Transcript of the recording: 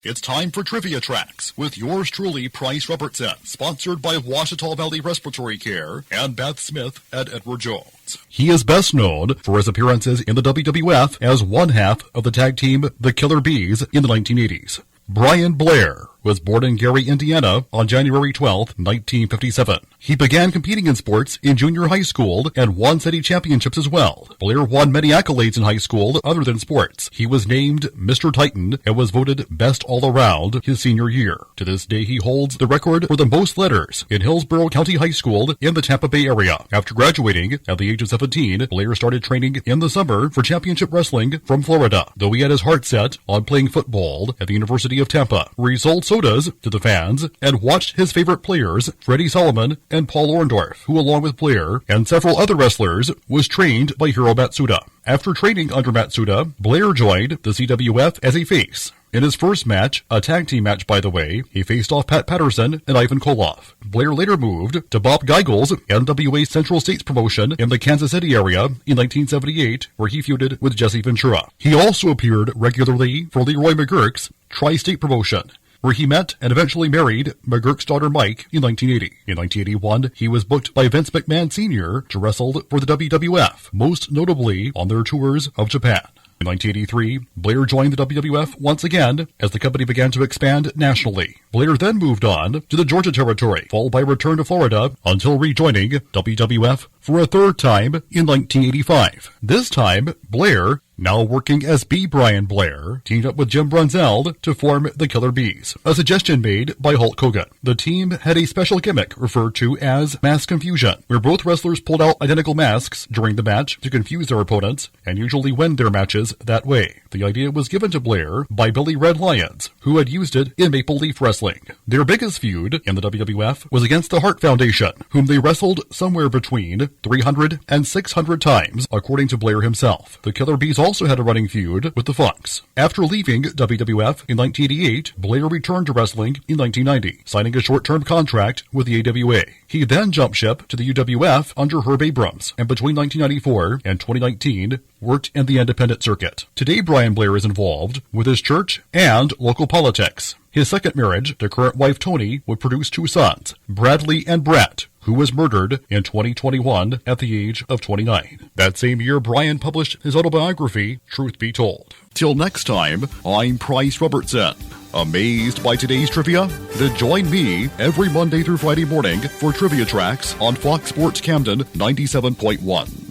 It's time for Trivia Tracks with yours truly, Price Robertson, sponsored by Washita Valley Respiratory Care and Beth Smith at Edward Jones. He is best known for his appearances in the WWF as one half of the tag team The Killer Bees in the 1980s. Brian Blair was born in Gary, Indiana on January 12, 1957. He began competing in sports in junior high school and won city championships as well. Blair won many accolades in high school other than sports. He was named Mr. Titan and was voted best all-around his senior year. To this day, he holds the record for the most letters in Hillsborough County High School in the Tampa Bay area. After graduating at the age of 17, Blair started training in the summer for championship wrestling from Florida, though he had his heart set on playing football at the University of Tampa, where he sold sodas to the fans and watched his favorite players, Freddie Solomon and Paul Orndorff, who along with Blair and several other wrestlers was trained by Hiro Matsuda. After training under Matsuda, Blair joined the CWF as a face. In his first match, a tag team match by the way, he faced off Pat Patterson and Ivan Koloff. Blair later moved to Bob Geigel's NWA Central States promotion in the Kansas City area in 1978, where he feuded with Jesse Ventura. He also appeared regularly for Leroy McGuirk's Tri-State promotion, where he met and eventually married McGuirk's daughter Mike in 1980. In 1981, he was booked by Vince McMahon Sr. to wrestle for the WWF, most notably on their tours of Japan. In 1983, Blair joined the WWF once again as the company began to expand nationally. Blair then moved on to the Georgia territory, followed by a return to Florida until rejoining WWF for a third time in 1985. This time, Blair, now working as B. Brian Blair, teamed up with Jim Brunzell to form the Killer Bees, a suggestion made by Hulk Hogan. The team had a special gimmick referred to as Mask Confusion, where both wrestlers pulled out identical masks during the match to confuse their opponents and usually win their matches that way. The idea was given to Blair by Billy Red Lyons, who had used it in Maple Leaf Wrestling. Their biggest feud in the WWF was against the Hart Foundation, whom they wrestled somewhere between 300 and 600 times, according to Blair himself. The Killer Bees also had a running feud with the Funks. After leaving WWF in 1988, Blair returned to wrestling in 1990, signing a short-term contract with the AWA. He then jumped ship to the UWF under Herb Abrams, and between 1994 and 2019, worked in the independent circuit. Today, Brian Blair is involved with his church and local politics. His second marriage to current wife Toni would produce two sons, Bradley and Brett, who was murdered in 2021 at the age of 29. That same year, Brian published his autobiography, Truth Be Told. Till next time, I'm Price Robertson. Amazed by today's trivia? Then join me every Monday through Friday morning for Trivia Tracks on Fox Sports Camden 97.1.